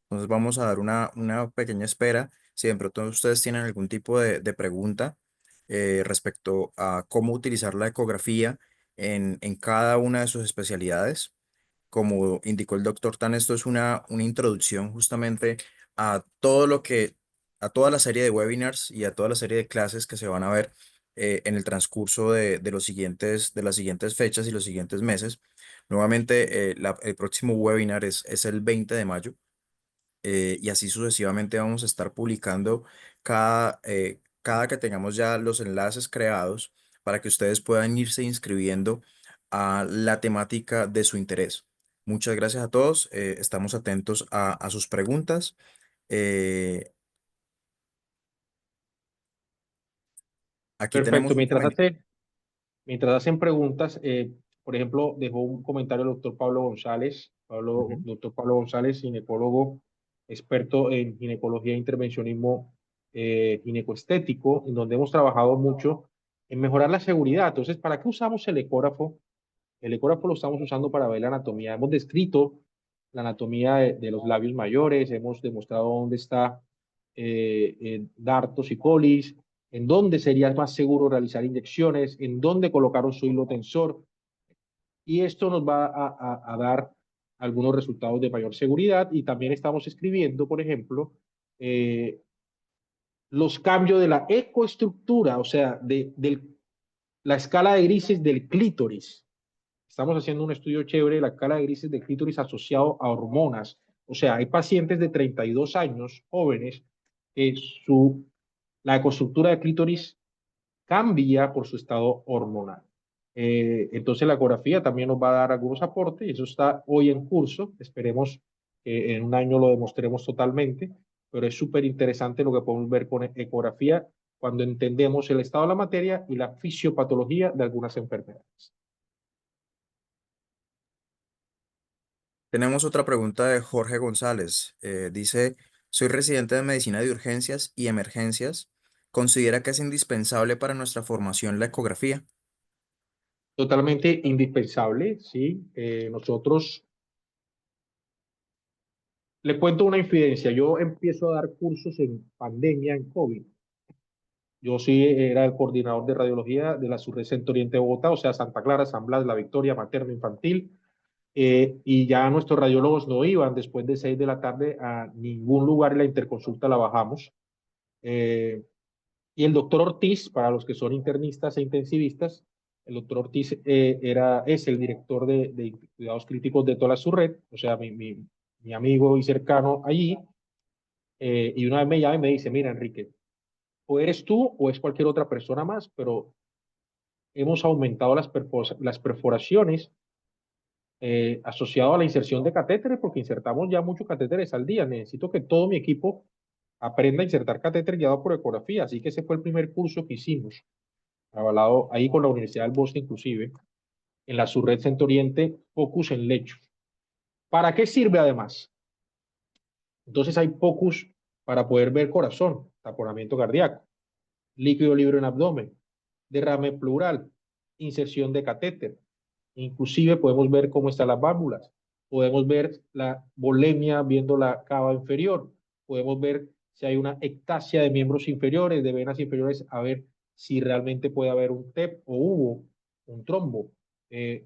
Entonces vamos a dar una pequeña espera. Si de pronto ustedes tienen algún tipo de pregunta respecto a cómo utilizar la ecografía en cada una de sus especialidades. Como indicó el doctor Tan, esto es una introducción justamente a todo a toda la serie de webinars y a toda la serie de clases que se van a ver en el transcurso de las siguientes fechas y los siguientes meses. Nuevamente, el próximo webinar es el 20 de mayo y así sucesivamente vamos a estar publicando cada que tengamos ya los enlaces creados para que ustedes puedan irse inscribiendo a la temática de su interés. Muchas gracias a todos. Estamos atentos a sus preguntas. Eh, aquí Perfecto. tenemos justamente. Mientras hacen preguntas, por ejemplo, dejó un comentario el doctor Pablo González, Ujú. doctor Pablo González, ginecólogo, experto en ginecología e intervencionismo ginecoestético, en donde hemos trabajado mucho en mejorar la seguridad. Entonces, ¿para qué usamos el ecógrafo? El ecógrafo lo estamos usando para ver la anatomía. Hemos descrito la anatomía de los labios mayores, hemos demostrado dónde está dartos y colis, en dónde sería más seguro realizar inyecciones, en dónde colocar un suelo tensor. Y esto nos va a dar algunos resultados de mayor seguridad. Y también estamos escribiendo, por ejemplo, eh, los cambios de la ecoestructura, o sea, la escala de grises del clítoris. Estamos haciendo un estudio chévere de la escala de grises del clítoris asociado a hormonas. O sea, hay pacientes de 32 años, jóvenes, que la ecoestructura del clítoris cambia por su estado hormonal. Entonces la ecografía también nos va a dar algunos aportes y eso está hoy en curso. Esperemos que en un año lo demostremos totalmente, pero es súper interesante lo que podemos ver con ecografía cuando entendemos el estado de la materia y la fisiopatología de algunas enfermedades. Tenemos otra pregunta de Jorge González. Dice, soy residente de medicina de urgencias y emergencias. ¿Considera que es indispensable para nuestra formación la ecografía? Totalmente indispensable, ¿sí? Nosotros, le cuento una infidencia, yo empiezo a dar cursos en pandemia, en COVID. Yo sí era el coordinador de radiología de la Subred Centro Oriente de Bogotá, o sea, Santa Clara, San Blas, La Victoria, materno infantil, y ya nuestros radiólogos no iban después de 6 de la tarde a ningún lugar y la interconsulta la bajamos. Eh, y el doctor Ortiz, para los que son internistas e intensivistas, el doctor Ortiz es el director de cuidados críticos de toda la Subred, o sea, mi amigo y cercano allí, y una vez me llama y me dice, mira, Enrique, o eres tú o es cualquier otra persona más, pero hemos aumentado las perforaciones asociado a la inserción de catéteres, porque insertamos ya muchos catéteres al día. Necesito que todo mi equipo aprenda a insertar catéteres guiados por ecografía. Así que ese fue el primer curso que hicimos, avalado ahí con la Universidad del Bosque, inclusive, en la subred Centro Oriente, Focus en lechos. ¿Para qué sirve además? Entonces hay Focus para poder ver corazón, taponamiento cardíaco, líquido libre en abdomen, derrame pleural, inserción de catéter, Inclusive podemos ver cómo están las válvulas, podemos ver la volemia viendo la cava inferior, podemos ver si hay una ectasia de miembros inferiores, de venas inferiores, a ver si realmente puede haber un TEP o hubo un trombo.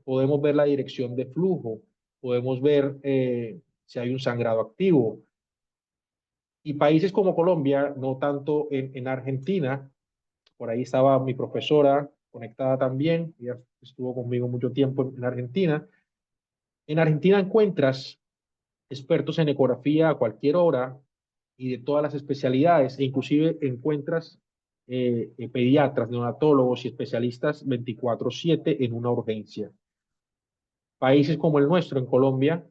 Podemos ver la dirección de flujo, podemos ver si hay un sangrado activo. Y países como Colombia, no tanto en Argentina, por ahí estaba mi profesora conectada también, ella estuvo conmigo mucho tiempo en Argentina. En Argentina encuentras expertos en ecografía a cualquier hora y de todas las especialidades, e inclusive encuentras pediatras, neonatólogos y especialistas 24/7 en una urgencia. Países como el nuestro, en Colombia,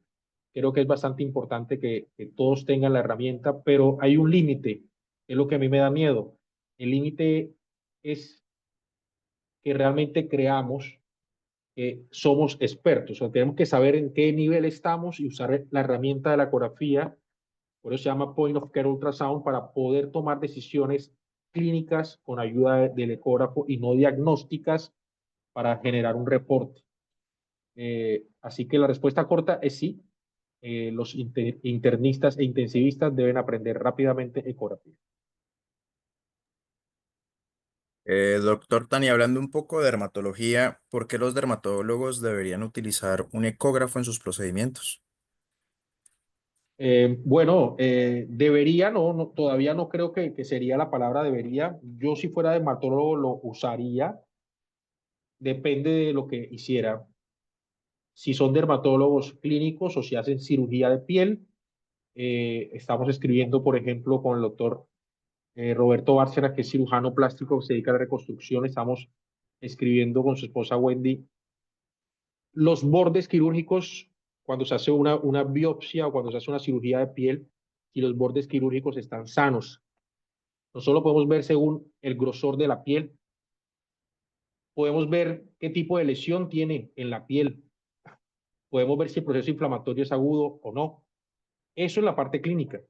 creo que es bastante importante que todos tengan la herramienta, pero hay un límite, es lo que a mí me da miedo. El límite es que realmente creamos que somos expertos, o sea, tenemos que saber en qué nivel estamos y usar la herramienta de la ecografía, por eso se llama Point of Care Ultrasound, para poder tomar decisiones clínicas con ayuda del ecógrafo y no diagnósticas para generar un reporte. Así que la respuesta corta es sí. Los internistas e intensivistas deben aprender rápidamente ecografía. Doctor Tani, hablando un poco de dermatología, ¿por qué los dermatólogos deberían utilizar un ecógrafo en sus procedimientos? Bueno, debería, todavía no creo que sería la palabra debería. Yo si fuera dermatólogo lo usaría, depende de lo que hiciera. Si son dermatólogos clínicos o si hacen cirugía de piel, estamos escribiendo, por ejemplo, con el doctor Roberto Bárcena, que es cirujano plástico que se dedica a la reconstrucción, estamos escribiendo con su esposa Wendy los bordes quirúrgicos cuando se hace una biopsia o cuando se hace una cirugía de piel y los bordes quirúrgicos están sanos. No solo podemos ver según el grosor de la piel, podemos ver qué tipo de lesión tiene en la piel, podemos ver si el proceso inflamatorio es agudo o no. Eso es la parte clínica.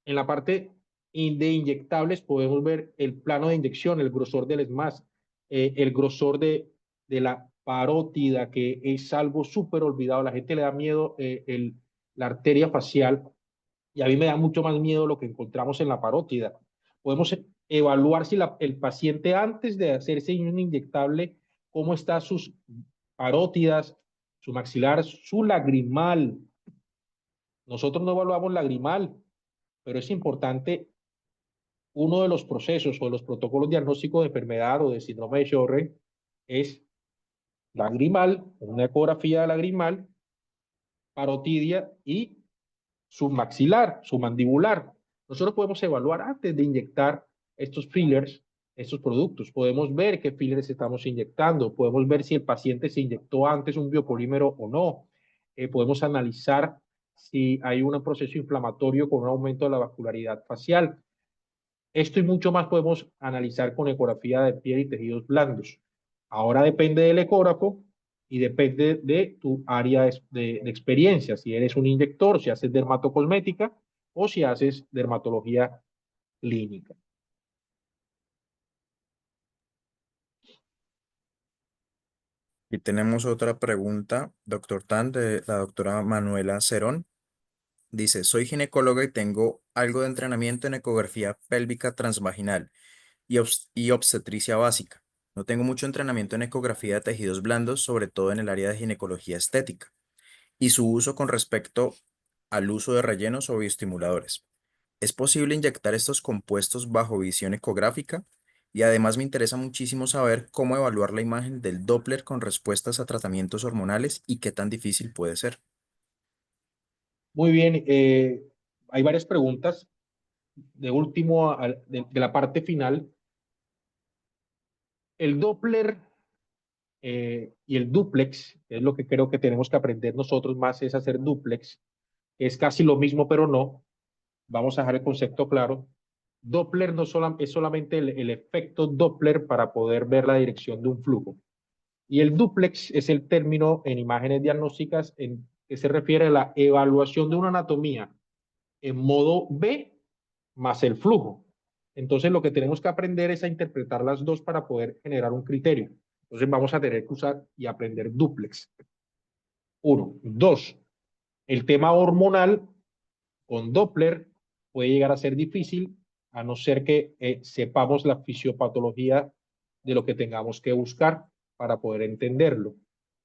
En la parte de inyectables podemos ver el plano de inyección, el grosor del ESMAS, el grosor de la parótida, que es algo súper olvidado. La gente le da miedo la arteria facial y a mí me da mucho más miedo lo que encontramos en la parótida. Podemos evaluar si el paciente antes de hacerse un inyectable, cómo están sus parótidas, su maxilar, su lagrimal. Nosotros no evaluamos lagrimal, pero es importante. Uno de los procesos o de los protocolos diagnósticos de enfermedad o de síndrome de Sjögren es lagrimal, una ecografía lagrimal, parotidia y submaxilar, submandibular. Nosotros podemos evaluar antes de inyectar estos fillers, estos productos. Podemos ver qué fillers estamos inyectando, podemos ver si el paciente se inyectó antes un biopolímero o no. Podemos analizar si hay un proceso inflamatorio con un aumento de la vascularidad facial. Esto y mucho más podemos analizar con ecografía de piel y tejidos blandos. Ahora depende del ecógrafo y depende de tu área de experiencia, si eres un inyector, si haces dermatocosmética o si haces dermatología clínica. Y tenemos otra pregunta, doctor Tan, de la doctora Manuela Cerón. Dice, soy ginecóloga y tengo algo de entrenamiento en ecografía pélvica transvaginal y obstetricia básica. No tengo mucho entrenamiento en ecografía de tejidos blandos, sobre todo en el área de ginecología estética, y su uso con respecto al uso de rellenos o bioestimuladores. ¿Es posible inyectar estos compuestos bajo visión ecográfica? Y además me interesa muchísimo saber cómo evaluar la imagen del Doppler con respuestas a tratamientos hormonales y qué tan difícil puede ser. Muy bien, hay varias preguntas. De último, de la parte final, el Doppler y el duplex, que es lo que creo que tenemos que aprender nosotros más, es hacer duplex, que es casi lo mismo, pero no. Vamos a dejar el concepto claro. Doppler no es solamente el efecto Doppler para poder ver la dirección de un flujo. Y el duplex es el término en imágenes diagnósticas que se refiere a la evaluación de una anatomía en modo B más el flujo. Entonces lo que tenemos que aprender es a interpretar las dos para poder generar un criterio. Entonces vamos a tener que usar y aprender duplex. Uno. Dos, el tema hormonal con Doppler puede llegar a ser difícil a no ser que sepamos la fisiopatología de lo que tengamos que buscar para poder entenderlo.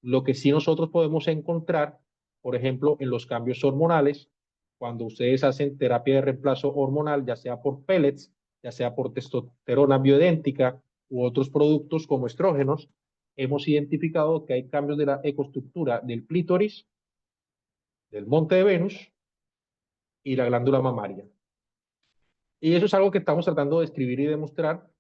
Lo que sí nosotros podemos encontrar, por ejemplo, en los cambios hormonales, cuando ustedes hacen terapia de reemplazo hormonal, ya sea por pellets, ya sea por testosterona bioidéntica u otros productos como estrógenos, hemos identificado que hay cambios de la ecoestructura del clítoris, del monte de Venus y la glándula mamaria. Y eso es algo que estamos tratando de escribir y demostrar.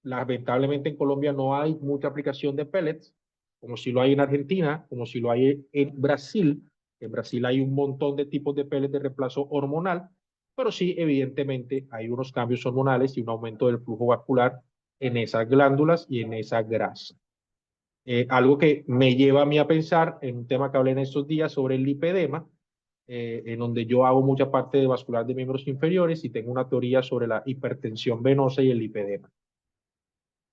Lamentablemente en Colombia no hay mucha aplicación de pellets, como si lo hay en Argentina, como si lo hay en Brasil. En Brasil hay un montón de tipos de pellets de reemplazo hormonal, pero sí, evidentemente, hay unos cambios hormonales y un aumento del flujo vascular en esas glándulas y en esa grasa. Algo que me lleva a mí a pensar en un tema que hablé en estos días sobre el lipedema, en donde yo hago mucha parte de vascular de miembros inferiores y tengo una teoría sobre la hipertensión venosa y el lipedema.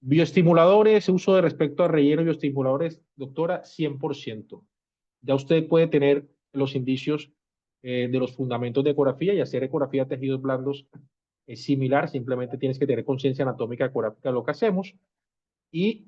Bioestimuladores, uso de respecto a relleno y bioestimuladores, doctora, 100%. Ya usted puede tener los indicios de los fundamentos de ecografía y hacer ecografía de tejidos blandos es similar, simplemente tienes que tener conciencia anatómica ecográfica de lo que hacemos y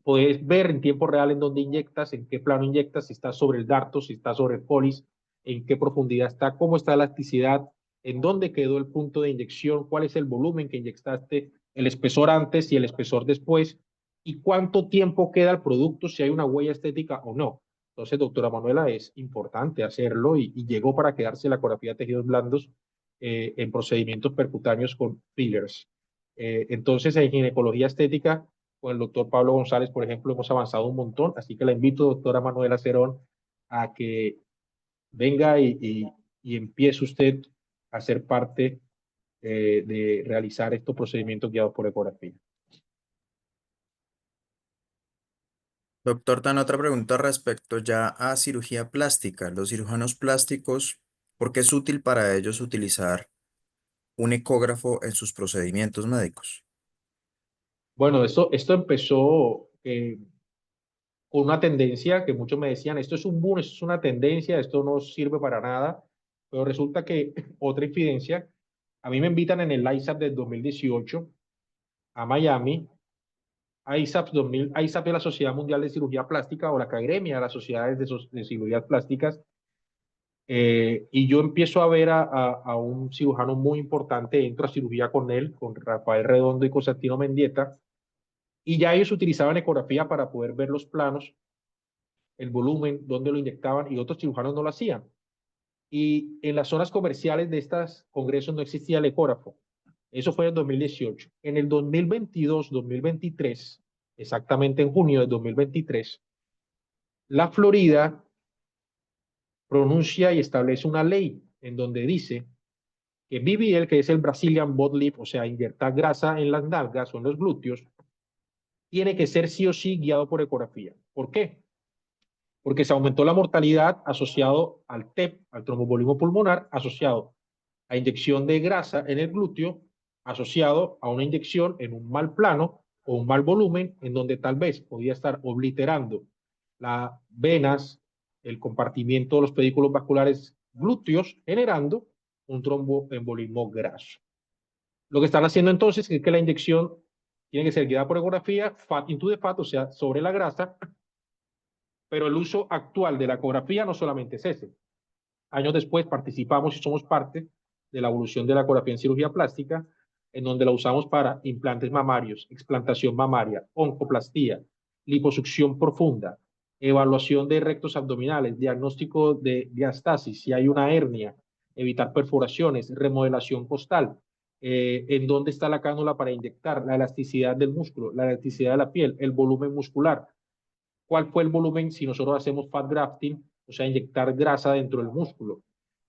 puedes ver en tiempo real en dónde inyectas, en qué plano inyectas, si está sobre el darto, si está sobre el polis, en qué profundidad está, cómo está la elasticidad, en dónde quedó el punto de inyección, cuál es el volumen que inyectaste, el espesor antes y el espesor después, y cuánto tiempo queda el producto, si hay una huella estética o no. Entonces, doctora Manuela, es importante hacerlo y llegó para quedarse la ecografía de tejidos blandos en procedimientos percutáneos con fillers. Entonces, en ginecología estética, con el doctor Pablo González, por ejemplo, hemos avanzado un montón, así que la invito, doctora Manuela Cerón, a que venga y empiece usted a ser parte de realizar estos procedimientos guiados por ecografía. Doctor, tan otra pregunta respecto ya a cirugía plástica. Los cirujanos plásticos, ¿por qué es útil para ellos utilizar un ecógrafo en sus procedimientos médicos? Bueno, esto empezó con una tendencia que muchos me decían, esto es un boom, esto es una tendencia, esto no sirve para nada, pero resulta que otra infidencia, a mí me invitan en el ISAP del 2018 a Miami. ISAP es la Sociedad Mundial de Cirugía Plástica o la Academia de las Sociedades de Cirugías Plásticas, y yo empiezo a ver a un cirujano muy importante, entro a cirugía con él, con Rafael Redondo y Constantino Mendieta, y ya ellos utilizaban ecografía para poder ver los planos, el volumen, dónde lo inyectaban, y otros cirujanos no lo hacían. Y en las zonas comerciales de estos congresos no existía el ecógrafo. Eso fue en el 2018. En el 2022, 2023, exactamente en junio de 2023, la Florida pronuncia y establece una ley en donde dice que BBL, que es el Brazilian Butt Lift, o sea, inyectar grasa en las nalgas o en los glúteos, tiene que ser sí o sí guiado por ecografía. ¿Por qué? Porque se aumentó la mortalidad asociado al TEP, al tromboembolismo pulmonar, asociado a inyección de grasa en el glúteo, asociado a una inyección en un mal plano o un mal volumen, en donde tal vez podía estar obliterando las venas, el compartimiento de los pedículos vasculares glúteos, generando un tromboembolismo graso. Lo que están haciendo entonces es que la inyección tiene que ser guiada por ecografía, fat into the fat, o sea, sobre la grasa, pero el uso actual de la ecografía no solamente es ese. Años después participamos y somos parte de la evolución de la ecografía en cirugía plástica, en donde la usamos para implantes mamarios, explantación mamaria, oncoplastía, liposucción profunda, evaluación de rectos abdominales, diagnóstico de diastasis, si hay una hernia, evitar perforaciones, remodelación costal, en dónde está la cánula para inyectar, la elasticidad del músculo, la elasticidad de la piel, el volumen muscular, cuál fue el volumen si nosotros hacemos fat grafting, o sea, inyectar grasa dentro del músculo,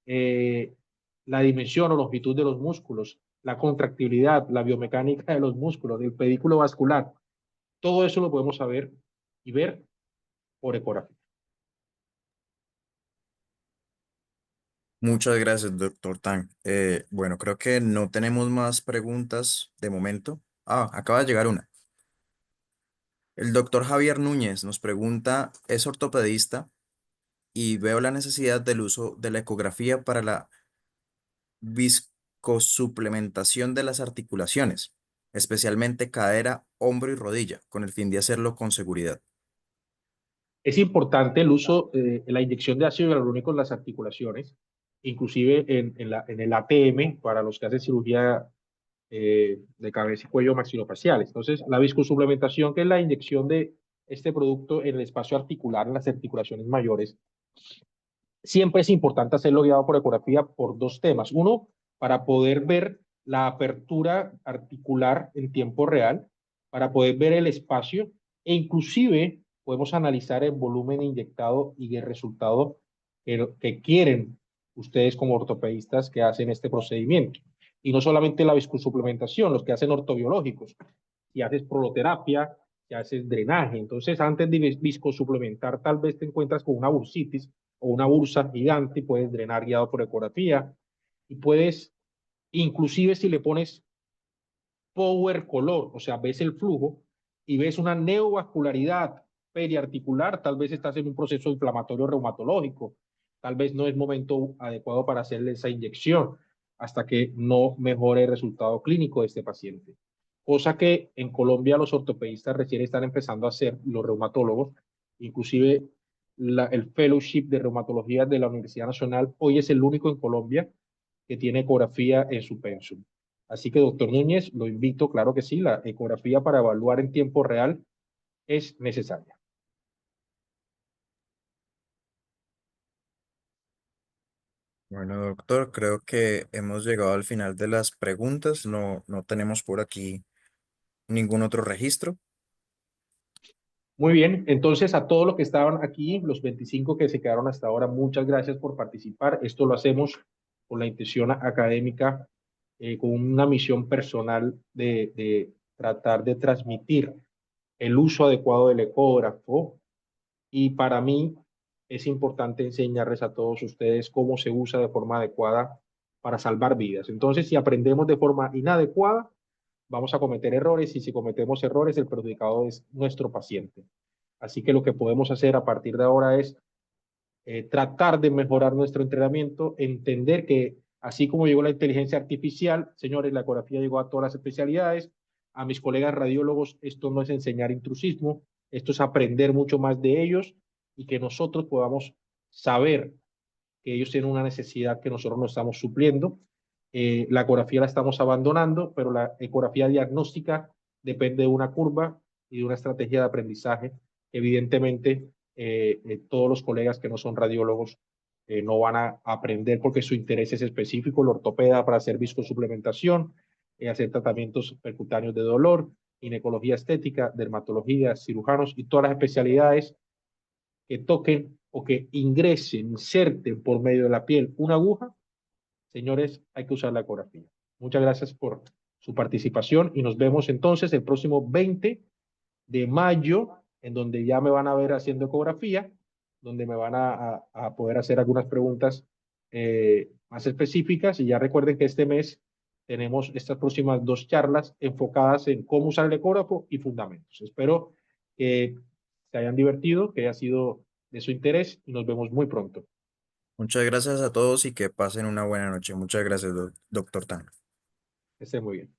eh, la dimensión o longitud de los músculos, la contractibilidad, la biomecánica de los músculos, del pedículo vascular. Todo eso lo podemos saber y ver por ecografía. Muchas gracias, doctor Tan. Bueno, creo que no tenemos más preguntas de momento. Ah, acaba de llegar una. El doctor Javier Núñez nos pregunta, es ortopedista y veo la necesidad del uso de la ecografía para la viscosuplementación de las articulaciones, especialmente cadera, hombro y rodilla, con el fin de hacerlo con seguridad. Es importante el uso, la inyección de ácido hialurónico en las articulaciones, inclusive en el ATM para los que hacen cirugía de cabeza y cuello maxilofaciales. Entonces, la viscosuplementación, que es la inyección de este producto en el espacio articular, en las articulaciones mayores, siempre es importante hacerlo guiado por ecografía por dos temas. Uno, para poder ver la apertura articular en tiempo real, para poder ver el espacio e inclusive podemos analizar el volumen inyectado y el resultado que quieren ustedes como ortopedistas que hacen este procedimiento. Y no solamente la viscosuplementación, los que hacen ortobiológicos, si haces proloterapia, si haces drenaje. Entonces, antes de viscosuplementar, tal vez te encuentras con una bursitis o una bursa gigante y puedes drenar guiado por ecografía y puedes, inclusive si le pones power color, o sea, ves el flujo y ves una neovascularidad periarticular, tal vez estás en un proceso inflamatorio reumatológico, tal vez no es momento adecuado para hacerle esa inyección hasta que no mejore el resultado clínico de este paciente. Cosa que en Colombia los ortopedistas recién están empezando a hacer, los reumatólogos, inclusive el fellowship de reumatología de la Universidad Nacional hoy es el único en Colombia que tiene ecografía en su pensum. Así que, doctor Núñez, lo invito, claro que sí, la ecografía para evaluar en tiempo real es necesaria. Bueno, doctor, creo que hemos llegado al final de las preguntas. No tenemos por aquí ningún otro registro. Muy bien, entonces a todos los que estaban aquí, los 25 que se quedaron hasta ahora, muchas gracias por participar. Esto lo hacemos con la intención académica, con una misión personal de tratar de transmitir el uso adecuado del ecógrafo. Y para mí es importante enseñarles a todos ustedes cómo se usa de forma adecuada para salvar vidas. Entonces, si aprendemos de forma inadecuada, vamos a cometer errores y si cometemos errores, el perjudicado es nuestro paciente. Así que lo que podemos hacer a partir de ahora es tratar de mejorar nuestro entrenamiento, entender que así como llegó la inteligencia artificial, señores, la ecografía llegó a todas las especialidades, a mis colegas radiólogos, esto no es enseñar intrusismo, esto es aprender mucho más de ellos y que nosotros podamos saber que ellos tienen una necesidad que nosotros no estamos supliendo. La ecografía la estamos abandonando, pero la ecografía diagnóstica depende de una curva y de una estrategia de aprendizaje. Evidentemente, todos los colegas que no son radiólogos no van a aprender porque su interés es específico, el ortopeda para hacer viscosuplementación, hacer tratamientos percutáneos de dolor, ginecología estética, dermatología, cirujanos y todas las especialidades que toquen o que ingresen, inserten por medio de la piel una aguja, señores, hay que usar la ecografía. Muchas gracias por su participación y nos vemos entonces el próximo 20 de mayo, en donde ya me van a ver haciendo ecografía, donde me van a poder hacer algunas preguntas más específicas y ya recuerden que este mes tenemos estas próximas dos charlas enfocadas en cómo usar el ecógrafo y fundamentos. Espero que se hayan divertido, que haya sido de su interés y nos vemos muy pronto. Muchas gracias a todos y que pasen una buena noche. Muchas gracias, doctor Tan. Que estén muy bien.